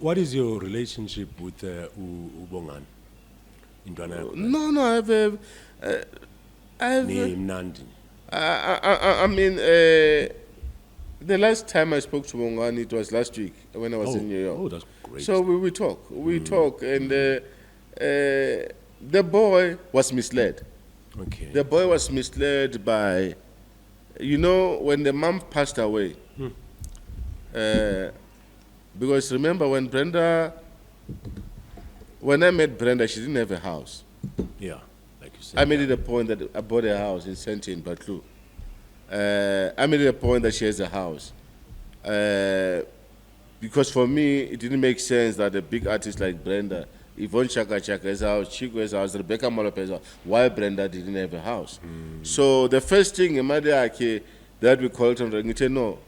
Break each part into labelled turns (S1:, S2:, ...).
S1: what is your relationship with Bongani?
S2: No, I have,
S1: Mnandi.
S2: I mean, the last time I spoke to Bongani, it was last week when I was in New York.
S1: Oh, that's great.
S2: So we talk, and the boy was misled.
S1: Okay.
S2: The boy was misled by, when the mom passed away. Because remember when I met Brenda, she didn't have a house.
S1: Yeah, like you said.
S2: I made it a point that I bought a house in Senti in Batlu. I made it a point that she has a house. Because for me, it didn't make sense that a big artist like Brenda, Yvonne Chaka Chaka has a house, Chico has a house, Rebecca Molope has a house, why Brenda didn't have a house. So the first thing in Madiake that we called on Rengite, no,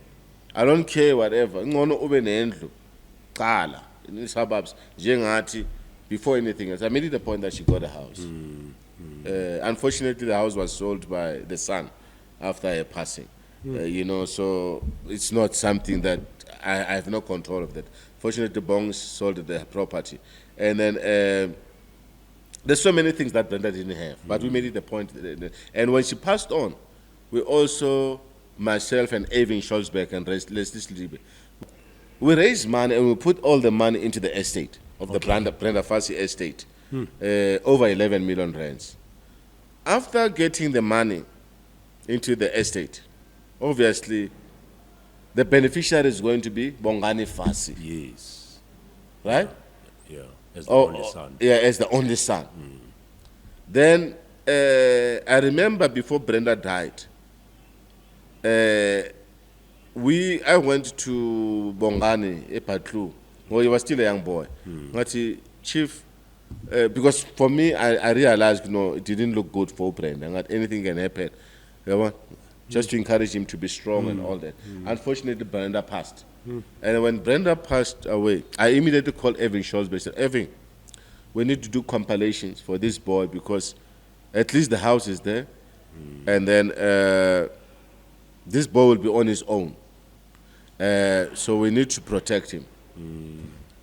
S2: I don't care whatever. Ngono ube nendlu, kala, in the suburbs, jengati, before anything else. I made it a point that she got a house. Unfortunately, the house was sold by the son after her passing. So it's not something that I have no control of that. Fortunately, the Bongs sold the property. And then there's so many things that Brenda didn't have, but we made it a point. And when she passed on, we also, myself and Evan Scholzberg and Leslie Sliebe, we raised money and we put all the money into the estate of the Brenda Fassie estate, over 11 million rands. After getting the money into the estate, obviously, the beneficiary is going to be Bongani Fassie.
S1: Yes.
S2: Right?
S1: Yeah, as the only son.
S2: Yeah, as the only son. Then, I remember before Brenda died, I went to Bongani, Epatlu, when he was still a young boy. Chief, because for me, I realized, it didn't look good for Brenda, and that anything can happen. Just to encourage him to be strong and all that. Unfortunately, Brenda passed. And when Brenda passed away, I immediately called Evan Scholzberg. I said, Evan, we need to do compilations for this boy because at least the house is there. And then this boy will be on his own. So we need to protect him.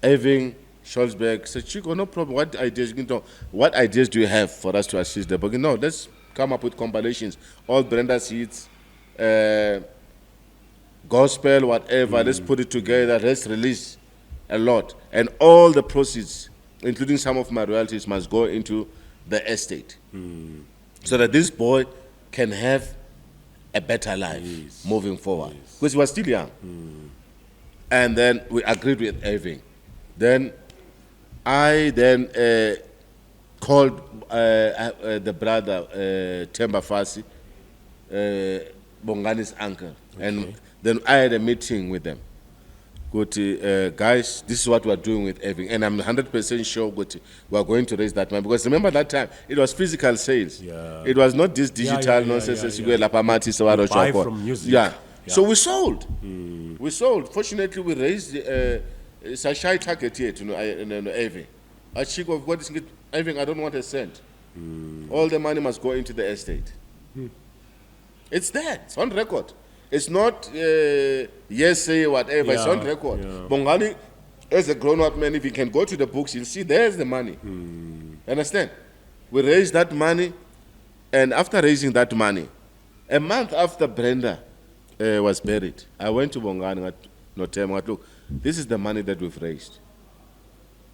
S2: Evan Scholzberg said, Chico, no problem. What ideas do you have for us to assist the boy? No, let's come up with compilations. All Brenda's hits, gospel, whatever. Let's put it together. Let's release a lot. And all the proceeds, including some of my royalties, must go into the estate. So that this boy can have a better life moving forward. Because he was still young. And then we agreed with Evan. Then I called the brother, Temba Fassie, Bongani's uncle. Okay. And then I had a meeting with them. Guys, this is what we're doing with Evan. And I'm 100% sure we are going to raise that money. Because remember that time, it was physical sales.
S1: Yeah.
S2: It was not this digital nonsense. Buy
S1: from music.
S2: Yeah. So we sold. We sold. Fortunately, we raised it's a shy target here to Evan. I check of what is Evan, I don't want a cent. All the money must go into the estate. It's there. It's on record. It's not yes, say whatever. It's on record. Bongani, as a grown-up man, if he can go to the books, you'll see there's the money. Understand? We raised that money, and after raising that money, a month after Brenda was buried, I went to Bongani. Look, this is the money that we've raised.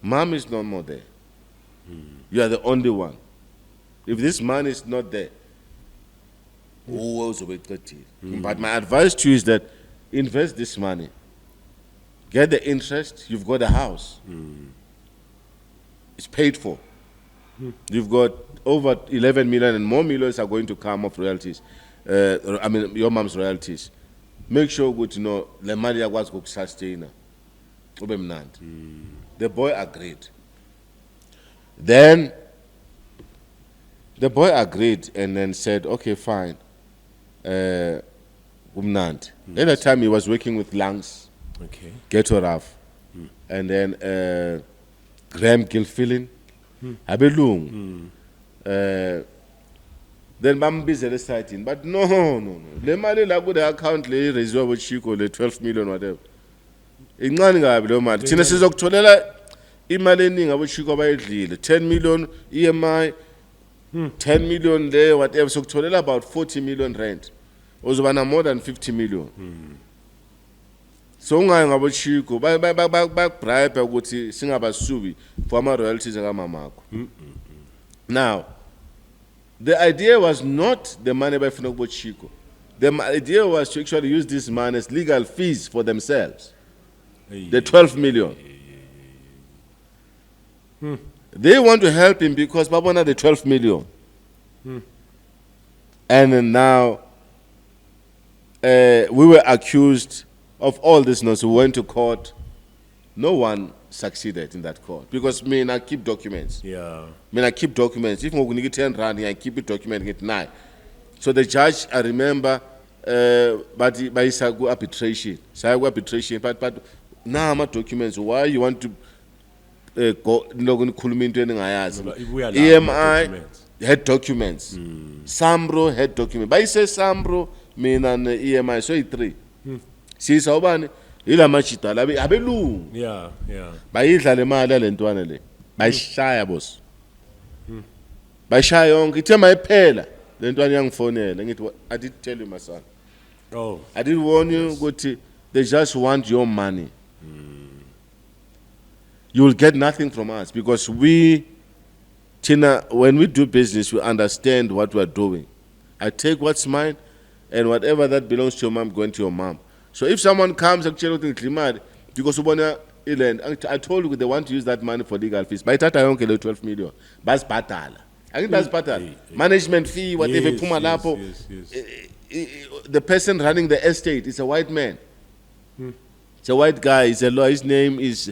S2: Mom is no more there. You are the only one. If this money is not there, who else will get it? But my advice to you is that invest this money. Get the interest, you've got a house. It's paid for. You've got over 11 million and more millions are going to come off royalties. Your mom's royalties. Make sure good the money was going to sustain. The boy agreed. Then the boy agreed and then said, okay, fine. At that time he was working with Lungs, Ghetto Raf, and then Graham Gilfilin, Abelung. Then Bambi starting, but no. The money like the account lay reserve with Chico, the 12 million, whatever. incane kabi lo mali thina sizokutholela imali eningi abochiko abayidlile 10 million EMI 10 million there whatever sokutholela about 40 million rent uzoba na more than 50 million so ungayi ngabochiko bakubribe ukuthi singabasubi for ama royalties akamamakho now the idea was not the money bayifuna kubochiko. The idea was to actually use this money as legal fees for themselves. The 12 million. They want to help him because Babona the 12 million. And then now we were accused of all this nonsense. We went to court. No one succeeded in that court because I keep documents.
S1: Yeah.
S2: I keep documents. If we get 10 rand, I keep it documented at night. So the judge, I remember, but he said go arbitration. But now my documents. Why you want to go? No going to call me into anything I ask. EMI had documents. Sambro had documents. But he says Sambro mean an EMI. So it's 3. See so bani ila machita labi abelungu.
S1: Yeah.
S2: Bayidla le mali le ntwana le. Bayishaya boss. Bayishaya yonke ithe mayiphela. Le ntwana yangifonela ngithi I did tell you my son.
S1: Oh.
S2: I did warn you ukuthi they just want your money. You will get nothing from us because we Tina when we do business we understand what we are doing. I take what's mine and whatever that belongs to your mom going to your mom. So if someone comes and tells you because I told you they want to use that money for legal fees. By that I don't get 12 million. Bas batala. I think that's batala. Management fee, whatever puma lapo. The person running the estate is a white man. It's a white guy. He's a lawyer. His name is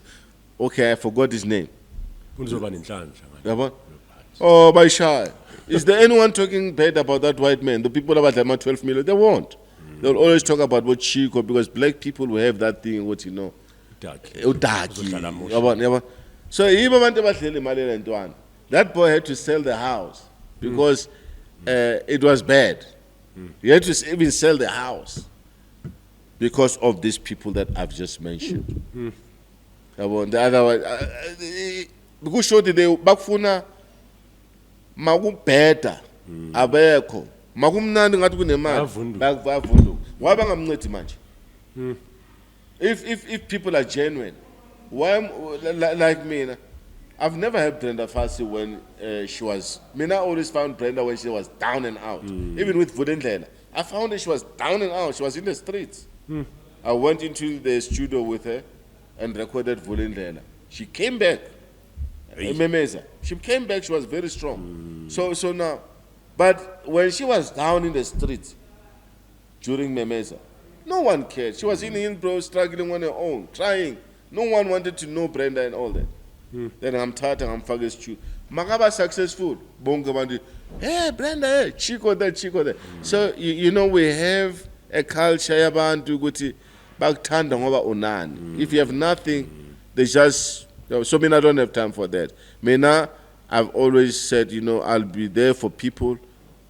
S2: okay. I forgot his name. Oh, by shy. Is there anyone talking bad about that white man? The people about them 12 million, they won't. They'll always talk about what Chico because black people will have that thing, what you know. So that boy had to sell the house because it was bad. He had to even sell the house because of these people that I've just mentioned. The other one, because show they bakfuna makubheda abekho makumnandi ngathi kunemali bavundu why bangamncedi manje if people are genuine why like me I've never had Brenda Fassie when she was I always found Brenda when she was down and out even with Vulindlela I found her she was down and out she was in the streets I went into the studio with her and recorded Vulindlela she came back Memeza. She came back, she was very strong. So now, but when she was down in the streets during Memeza, no one cared. She was in Hillbrow struggling on her own, trying. No one wanted to know Brenda and all that. Then I'm Tata, I'm Fagus Chu. Magaba successful. Bongani, hey Brenda, hey, Chico there, Chico there. So you know we have a culture yabantu ukuthi bakuthanda ngoba unani. If you have nothing, they just so I don't have time for that. I've always said, I'll be there for people,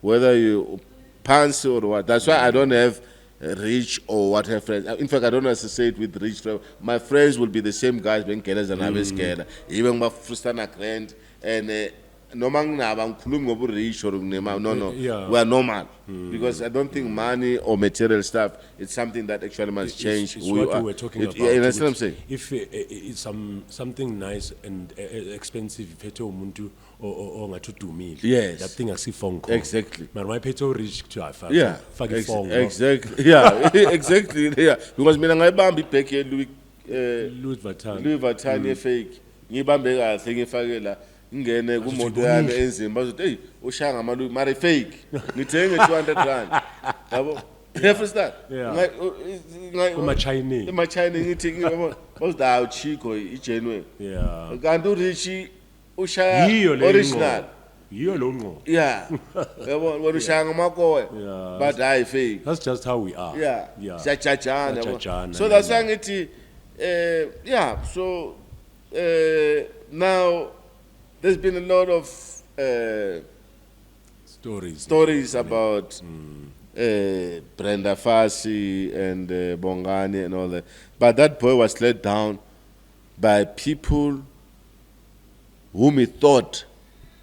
S2: whether you fancy or what. That's why I don't have rich or whatever friends. In fact, I don't associate with rich friends. My friends will be the same guys being Kenyans and Abeskenyans. Even my Frustana friend and no man rich or no.
S1: Yeah.
S2: We are normal. Because I don't think money or material stuff is something that actually must change.
S1: It's what we were talking about.
S2: Yeah, that's what I'm saying.
S1: If it's something nice and expensive, or
S2: yes,
S1: that thing I see phone call.
S2: Exactly.
S1: Man, my peto rich to
S2: yeah, exactly. Yeah, exactly. Yeah, because me I bambi peke
S1: Louis
S2: Vuitton fake. Ngibambe kahle ngifakela ngene kumoto yami enzima bazothi hey ushaya ngamalu mari fake ngithenge 200 rand yabo understand
S1: kuma
S2: Chinese ngithi ngiyabona bazothi Chico igenuine
S1: yeah
S2: kanti urichi ushaya original
S1: yiyo lo ngqo
S2: yeah yabo wena ushaya ngamakowe but hayi fake
S1: that's just how we are
S2: yeah siyajajana
S1: yabo
S2: so that's why ngithi yeah so now there's been a lot of stories about Brenda Fassie and Bongani and all that. But that boy was let down by people whom he thought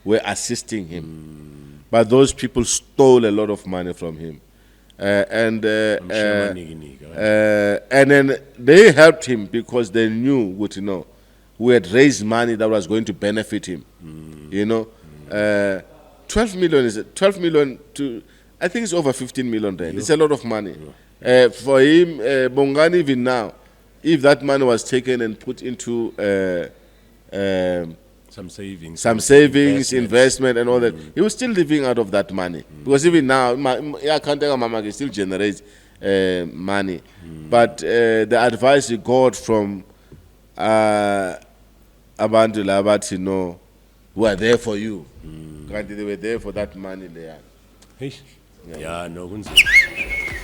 S2: were assisting him. But those people stole a lot of money from him. And then they helped him because they knew who had raised money that was going to benefit him. 12 million to, I think it's over 15 million rand. It's a lot of money. For him, Bongani, even now, if that money was taken and put into
S1: some savings,
S2: investment and all that, he was still living out of that money. Because even now, I can't tell Mama can still generate money. But the advice he got from Abantu Labati, who are there for you. They were there for that money there.
S1: Hey. Yeah, no.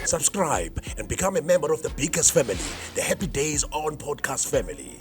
S3: Subscribe and become a member of the biggest family, the Happy Days On Podcast family.